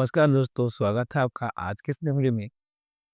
नमस्कार दोस्तों, स्वागत है आपका आज के इस नए वीडियो में।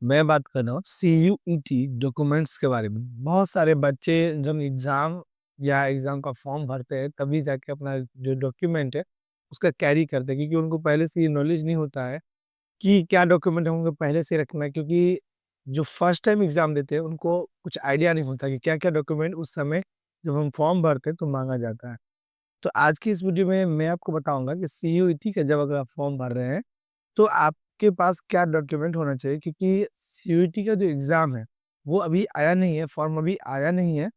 मैं बात कर रहा हूँ सीयूईटी डॉक्यूमेंट्स के बारे में। बहुत सारे बच्चे जब एग्ज़ाम का फॉर्म भरते हैं, तभी जाके अपना जो डॉक्यूमेंट है, उसका कैरी करते हैं, क्योंकि उनको पहले से ये नॉलेज नहीं होता है कि क्या डॉक्यूमेंट हमको पहले से रखना है, क्योंकि जो फर्स्ट टाइम एग्ज़ाम देते हैं, उनको कुछ आइडिया नहीं होता कि क्या-क्या डॉक्यूमेंट उस समय जब हम फॉर्म भरते हैं, तो माँगा जाता है। तो आज की इस वीडियो में मैं आपको बताऊँगा कि सीयूईटी का जब अगर आप फॉर्म भर रहे हैं, तो आपके पास क्या डॉक्यूमेंट होना चाहिए, क्योंकि सीयूईटी का जो एग्ज़ाम है, वो अभी आया नहीं है, फॉर्म अभी आया नहीं है।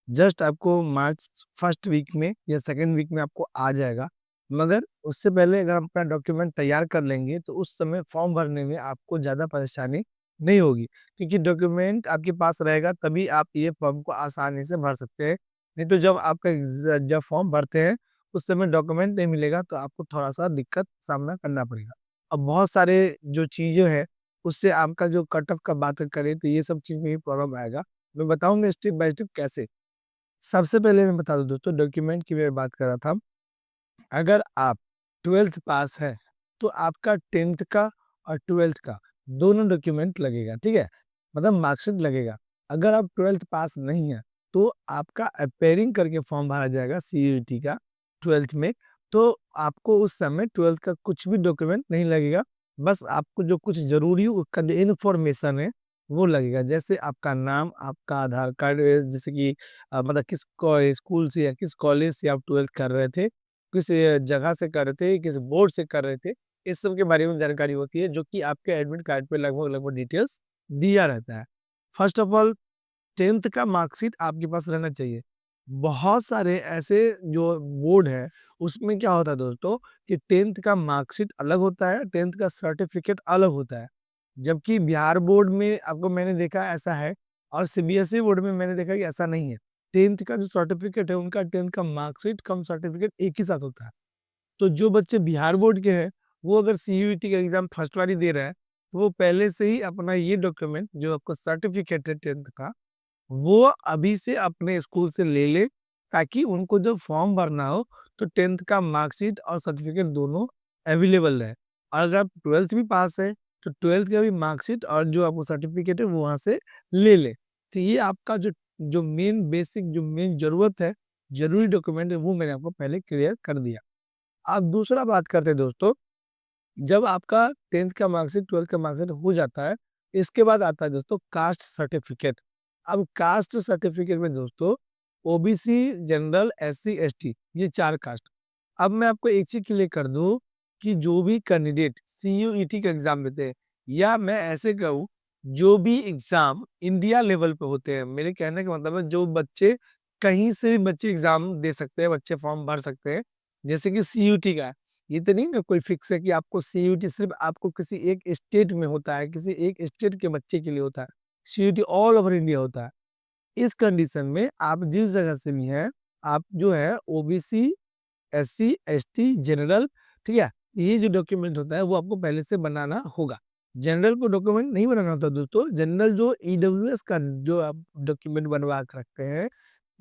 जस्ट आपको मार्च फर्स्ट वीक में या सेकंड वीक में आपको आ जाएगा। मगर उससे पहले अगर आप अपना डॉक्यूमेंट तैयार कर लेंगे, तो उस समय फॉर्म भरने में आपको ज़्यादा परेशानी नहीं होगी, क्योंकि डॉक्यूमेंट आपके पास रहेगा तभी आप ये फॉर्म को आसानी से भर सकते हैं। नहीं तो जब फॉर्म भरते हैं, उस समय डॉक्यूमेंट नहीं मिलेगा, तो आपको थोड़ा-सा दिक्कत सामना करना पड़ेगा। अब बहुत सारे जो चीज़ें हैं, उससे आपका जो कट ऑफ का बात करें, तो ये सब चीज़ में भी प्रॉब्लम आएगा। मैं बताऊँगा स्टेप बाय स्टेप कैसे। सबसे पहले मैं बता दूँ दोस्तों, डॉक्यूमेंट की मैं बात कर रहा था। अगर आप 12th पास है, तो आपका 10th का और 12th का दोनों डॉक्यूमेंट लगेगा, ठीक है? मतलब मार्कशीट लगेगा। अगर आप 12th पास नहीं है, तो आपका अपेयरिंग करके फॉर्म भरा जाएगा सीयूईटी का 12th में, तो आपको उस समय 12th का कुछ भी डॉक्यूमेंट नहीं लगेगा। बस आपको जो कुछ ज़रूरी उसका जो इन्फॉर्मेशन है, वो लगेगा। जैसे आपका नाम, आपका आधार कार्ड, जैसे कि मतलब किस स्कूल से या किस कॉलेज से आप 12th कर रहे थे, किस जगह से कर रहे थे, किस बोर्ड से कर रहे थे, इस सब के बारे में जानकारी होती है, जो कि आपके एडमिट कार्ड पे लगभग-लगभग डिटेल्स दिया रहता है। फर्स्ट ऑफ ऑल 10th का मार्कशीट आपके पास रहना चाहिए। बहुत सारे ऐसे जो बोर्ड है, उसमें क्या होता है दोस्तों कि 10th का मार्कशीट अलग होता है, 10th का सर्टिफिकेट अलग होता है। जबकि बिहार बोर्ड में आपको मैंने देखा ऐसा है, और सीबीएसई बोर्ड में मैंने देखा कि ऐसा नहीं है। 10th का जो सर्टिफिकेट है, उनका 10th का मार्कशीट कम सर्टिफिकेट एक ही साथ होता है। तो जो बच्चे बिहार बोर्ड के हैं, वो अगर सीयूईटी का एग्ज़ाम फर्स्ट बारी दे रहा है, तो वो पहले से ही अपना ये डॉक्यूमेंट जो आपका सर्टिफिकेट है 10th का, वो अभी से अपने स्कूल से ले ले, ताकि उनको जब फॉर्म भरना हो, तो 10th का मार्कशीट और सर्टिफिकेट दोनों अवेलेबल रहे। और अगर आप 12th भी पास है, तो 12th का भी मार्कशीट और जो आपको सर्टिफिकेट है, वो वहाँ से ले लें। तो ये आपका जो जो मेन बेसिक जो मेन ज़रूरत है, ज़रूरी डॉक्यूमेंट है, वो मैंने आपको पहले क्लियर कर दिया। अब दूसरा बात करते हैं दोस्तों, जब आपका 10th का मार्कशीट, 12th का मार्कशीट हो जाता है, इसके बाद आता है दोस्तों कास्ट सर्टिफिकेट। अब कास्ट सर्टिफिकेट में दोस्तों ओबीसी, जनरल, एससी, एसटी, ये 4 कास्ट। अब मैं आपको एक चीज़ क्लियर कर दूँ कि जो भी कैंडिडेट सीयूईटी का एग्ज़ाम देते हैं, या मैं ऐसे कहूँ, जो भी एग्ज़ाम इंडिया लेवल पे होते हैं, मेरे कहने का मतलब है जो बच्चे कहीं से भी बच्चे एग्ज़ाम दे सकते हैं, बच्चे फॉर्म भर सकते हैं। जैसे कि सीयूईटी का है, ये तो नहीं ना कोई फिक्स है कि आपको सीयूईटी सिर्फ़ आपको किसी एक स्टेट में होता है, किसी एक स्टेट के बच्चे के लिए होता है। सीयूईटी ऑल ओवर इंडिया होता है। इस कंडीशन में आप जिस जगह से भी हैं, आप जो है ओबीसी, एससी, एसटी, जनरल, ठीक है? ये जो डॉक्यूमेंट होता है, वो आपको पहले से बनाना होगा। जनरल को डॉक्यूमेंट नहीं बनाना होता दोस्तों, जनरल जो ईडब्ल्यूएस का जो आप डॉक्यूमेंट बनवा के रखते हैं,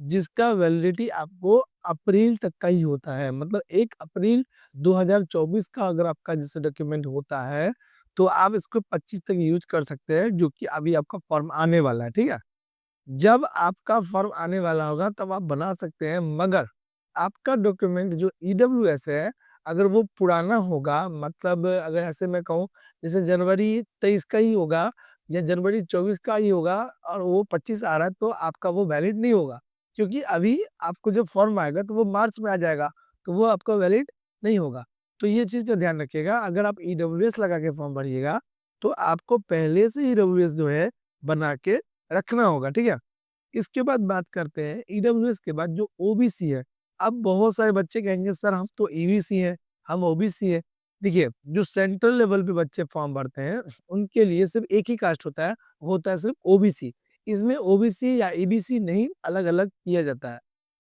जिसका वैलिडिटी आपको अप्रैल तक का ही होता है। मतलब 1 अप्रैल 2024 का अगर आपका जैसे डॉक्यूमेंट होता है, तो आप इसको 25 तक यूज़ कर सकते हैं, जो कि अभी आपका फॉर्म आने वाला है, ठीक है? जब आपका फॉर्म आने वाला होगा, तब आप बना सकते हैं, मगर आपका डॉक्यूमेंट जो ईडब्ल्यूएस है, अगर वो पुराना होगा, मतलब अगर ऐसे मैं कहूँ, जैसे जनवरी 23 का ही होगा या जनवरी 24 का ही होगा और वो 25 आ रहा है, तो आपका वो वैलिड नहीं होगा। क्योंकि अभी आपको जब फॉर्म आएगा, तो वो मार्च में आ जाएगा, तो वो आपका वैलिड नहीं होगा। तो ये चीज़ का ध्यान रखिएगा, अगर आप ईडब्ल्यूएस लगा के फॉर्म भरिएगा, तो आपको पहले से ईडब्ल्यूएस जो है, बना के रखना होगा, ठीक है? इसके बाद बात करते हैं ईडब्ल्यूएस के बाद जो ओबीसी है। अब बहुत सारे बच्चे कहेंगे सर हम तो ईबीसी हैं, हम ओबीसी हैं। देखिए, जो सेंट्रल लेवल पे बच्चे फॉर्म भरते हैं, उनके लिए सिर्फ़ एक ही कास्ट होता है, वो होता है सिर्फ़ ओबीसी। इसमें ओबीसी या ईबीसी नहीं, अलग-अलग किया जाता है।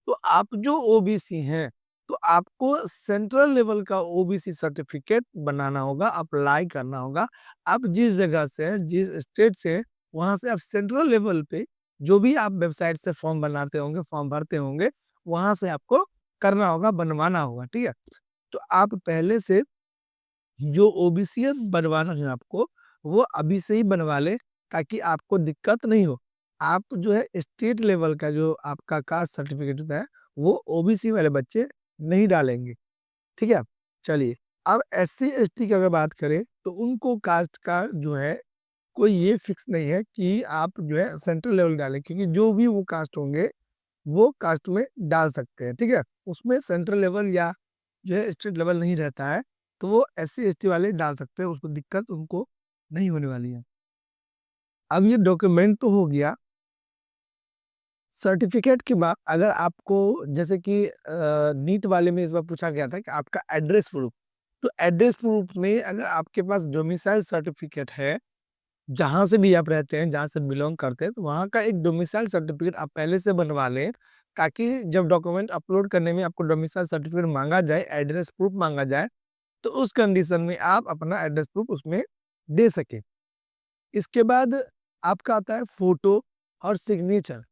तो आप जो ओबीसी हैं, तो आपको सेंट्रल लेवल का ओबीसी सर्टिफिकेट बनाना होगा, अप्लाई करना होगा। आप जिस जगह से हैं, जिस स्टेट से हैं, वहाँ से आप सेंट्रल लेवल पे जो भी आप वेबसाइट से फॉर्म बनाते होंगे, फॉर्म भरते होंगे, वहाँ से आपको करना होगा, बनवाना होगा, ठीक है? तो आप पहले से जो ओबीसी बनवाना है आपको, वो अभी से ही बनवा लें ताकि आपको दिक्कत नहीं हो। आप जो है स्टेट लेवल का जो आपका कास्ट सर्टिफ़िकेट होता है, वो ओबीसी वाले बच्चे नहीं डालेंगे, ठीक है? चलिए, अब एससी-एसटी की अगर बात करें, तो उनको कास्ट का जो है कोई ये फिक्स नहीं है कि आप जो है सेंट्रल लेवल डालें, क्योंकि जो भी वो कास्ट होंगे, वो कास्ट में डाल सकते हैं, ठीक है? उसमें सेंट्रल लेवल या जो है स्टेट लेवल नहीं रहता है, तो वो एससी-एसटी वाले डाल सकते हैं, उसको दिक्कत उनको नहीं होने वाली है। अब ये डॉक्यूमेंट तो हो गया, सर्टिफ़िकेट के बाद अगर आपको जैसे कि नीट वाले में इस बार पूछा गया था कि आपका एड्रेस प्रूफ, तो एड्रेस प्रूफ में अगर आपके पास डोमिसाइल सर्टिफ़िकेट है, जहाँ से भी आप रहते हैं, जहाँ से बिलॉन्ग करते हैं, तो वहाँ का एक डोमिसाइल सर्टिफ़िकेट आप पहले से बनवा लें, ताकि जब डॉक्यूमेंट अपलोड करने में आपको डोमिसाइल सर्टिफ़िकेट माँगा जाए, एड्रेस प्रूफ माँगा जाए, तो उस कंडीशन में आप अपना एड्रेस प्रूफ उसमें दे सकें। इसके बाद आपका आता है फ़ोटो और सिग्नेचर।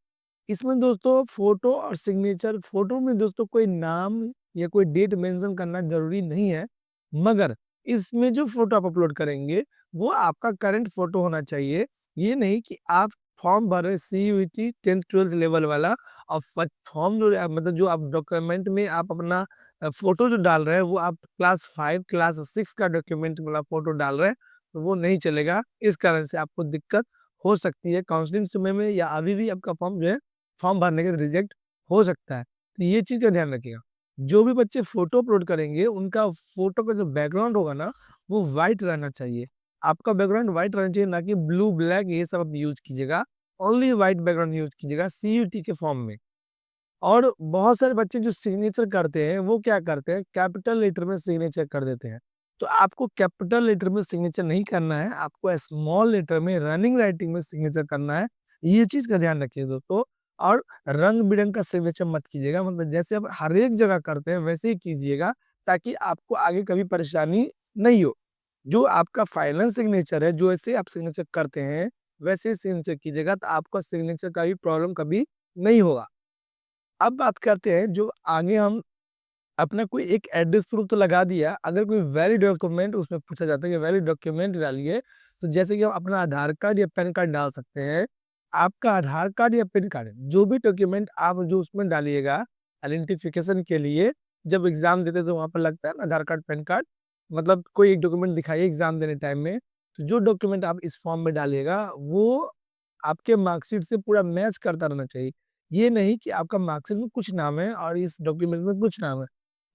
इसमें दोस्तों फ़ोटो और सिग्नेचर, फ़ोटो में दोस्तों कोई नाम या कोई डेट मेंशन करना ज़रूरी नहीं है, मगर इसमें जो फ़ोटो आप अपलोड करेंगे, वो आपका करंट फ़ोटो होना चाहिए। ये नहीं कि आप फॉर्म भर रहे हैं सीयूईटी 10th-12th लेवल वाला और फॉर्म जो मतलब जो आप डॉक्यूमेंट में आप अपना फ़ोटो जो डाल रहे हैं, वो आप क्लास 5, क्लास 6 का डॉक्यूमेंट वाला फ़ोटो डाल रहे हैं, तो वो नहीं चलेगा। इस कारण से आपको दिक्कत हो सकती है काउंसलिंग समय में, या अभी भी आपका फॉर्म जो है फॉर्म भरने के रिजेक्ट हो सकता है। तो ये चीज़ का ध्यान रखिएगा। जो भी बच्चे फ़ोटो अपलोड करेंगे, उनका फ़ोटो का जो बैकग्राउंड होगा ना, वो व्हाइट रहना चाहिए। आपका बैकग्राउंड व्हाइट रहना चाहिए, ना कि ब्लू, ब्लैक ये सब आप यूज़ कीजिएगा। ओनली व्हाइट बैकग्राउंड यूज़ कीजिएगा सीयूईटी के फॉर्म में। और बहुत सारे बच्चे जो सिग्नेचर करते हैं, वो क्या करते हैं, कैपिटल लेटर में सिग्नेचर कर देते हैं। तो आपको कैपिटल लेटर में सिग्नेचर नहीं करना है, आपको स्मॉल लेटर में रनिंग राइटिंग में सिग्नेचर करना है। ये चीज़ का ध्यान रखिए दोस्तों। और रंग-बिरंग का सिग्नेचर मत कीजिएगा, मतलब जैसे आप हर एक जगह करते हैं, वैसे ही कीजिएगा, ताकि आपको आगे कभी परेशानी नहीं हो। जो आपका फाइनल सिग्नेचर है, जो ऐसे आप सिग्नेचर करते हैं, वैसे ही सिग्नेचर कीजिएगा, तो आपका सिग्नेचर का भी प्रॉब्लम कभी नहीं होगा। अब बात करते हैं जो आगे हम अपना कोई एक एड्रेस प्रूफ तो लगा दिया, अगर कोई वैलिड डॉक्यूमेंट उसमें पूछा जाता है कि वैलिड डॉक्यूमेंट डालिए, तो जैसे कि हम अपना आधार कार्ड या पैन कार्ड डाल सकते हैं। आपका आधार कार्ड या पैन कार्ड, जो भी डॉक्यूमेंट आप जो उसमें डालिएगा आइडेंटिफिकेशन के लिए, जब एग्ज़ाम देते तो वहाँ पर लगता है ना आधार कार्ड, पैन कार्ड, मतलब कोई एक डॉक्यूमेंट दिखाइए एग्ज़ाम देने टाइम में, तो जो डॉक्यूमेंट आप इस फॉर्म में डालिएगा, वो आपके मार्कशीट से पूरा मैच करता रहना चाहिए। ये नहीं कि आपका मार्कशीट में कुछ नाम है और इस डॉक्यूमेंट में कुछ नाम है,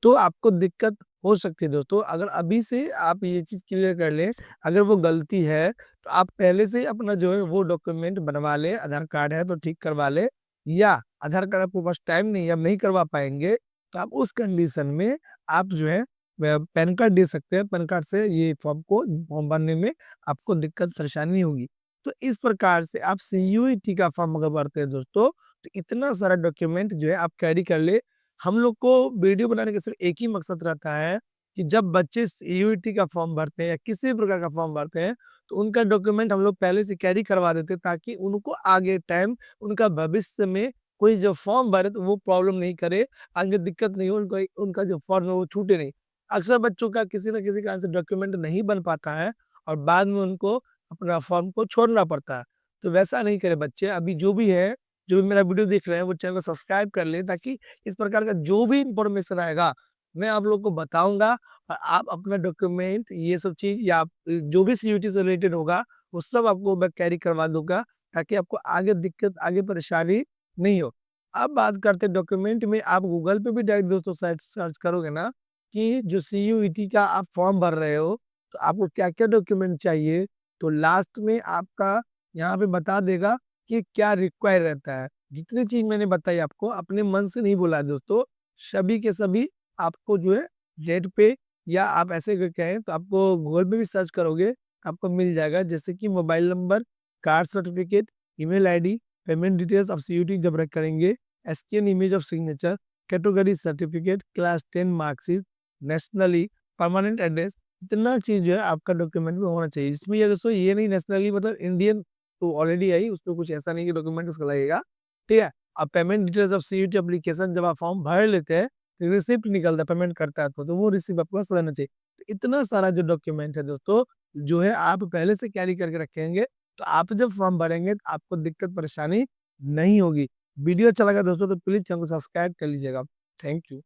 तो आपको दिक्कत हो सकती है दोस्तों। अगर अभी से आप ये चीज़ क्लियर कर लें, अगर वो गलती है, तो आप पहले से ही अपना जो है वो डॉक्यूमेंट बनवा लें, आधार कार्ड है तो ठीक करवा लें, या आधार कार्ड आपके पास टाइम नहीं है, आप नहीं करवा पाएँगे, तो आप उस कंडीशन में आप जो है पैन कार्ड दे सकते हैं। पैन कार्ड से ये फॉर्म भरने में आपको दिक्कत परेशानी नहीं होगी। तो इस प्रकार से आप सीयूईटी का फॉर्म अगर भरते हैं दोस्तों, तो इतना सारा डॉक्यूमेंट जो है आप कैरी कर ले। हम लोग को वीडियो बनाने का सिर्फ एक ही मकसद रहता है कि जब बच्चे सीयूईटी का फॉर्म भरते हैं या किसी भी प्रकार का फॉर्म भरते हैं, तो उनका डॉक्यूमेंट हम लोग पहले से कैरी करवा देते हैं, ताकि उनको आगे टाइम उनका भविष्य में कोई जो फॉर्म भरे तो वो प्रॉब्लम नहीं करे, आगे दिक्कत नहीं हो, उनका उनका जो फॉर्म है वो छूटे नहीं। अक्सर बच्चों का किसी न किसी कारण से डॉक्यूमेंट नहीं बन पाता है और बाद में उनको अपना फॉर्म को छोड़ना पड़ता है। तो वैसा नहीं करें बच्चे, अभी जो भी है, जो भी मेरा वीडियो देख रहे हैं, वो चैनल को सब्सक्राइब कर लें, ताकि इस प्रकार का जो भी इन्फॉर्मेशन आएगा, मैं आप लोग को बताऊँगा और आप अपना डॉक्यूमेंट ये सब चीज़ या जो भी सीयूईटी से रिलेटेड होगा, वो सब आपको मैं कैरी करवा दूँगा, ताकि आपको आगे दिक्कत, आगे परेशानी नहीं हो। अब बात करते हैं डॉक्यूमेंट में, आप गूगल पे भी डायरेक्ट दोस्तों सर्च सर्च करोगे ना, कि जो सीयूईटी का आप फॉर्म भर रहे हो, तो आपको क्या-क्या डॉक्यूमेंट चाहिए, तो लास्ट में आपका यहाँ पे बता देगा कि क्या रिक्वायर रहता है। जितनी चीज़ मैंने बताई आपको, अपने मन से नहीं बोला है दोस्तों, सभी के सभी आपको जो है नेट पे, या आप ऐसे करके कहें तो आपको गूगल पे भी सर्च करोगे, आपको मिल जाएगा। जैसे कि mobile number, caste certificate, email ID, payment details आप सीयूईटी जब रख करेंगे, scan image of signature, category certificate, class 10 marksheet, nationally, permanent address, इतना चीज़ जो है आपका डॉक्यूमेंट में होना चाहिए। इसमें ये दोस्तों ये नहीं नेशनली मतलब इंडियन तो ऑलरेडी है ही, उसमें कुछ ऐसा नहीं कि डॉक्यूमेंट उसका लगेगा, ठीक है? अब payment details of CUET application जब आप फॉर्म भर लेते हैं, तो रिसिप्ट निकलता है पेमेंट करता है तो वो रिसिप्ट आपके पास रहना चाहिए। इतना सारा जो डॉक्यूमेंट है दोस्तों, जो है आप पहले से कैरी करके रखेंगे, तो आप जब फॉर्म भरेंगे तो आपको दिक्कत परेशानी नहीं होगी। वीडियो अच्छा लगा दोस्तों तो प्लीज़ चैनल को सब्सक्राइब कर लीजिएगा। Thank you.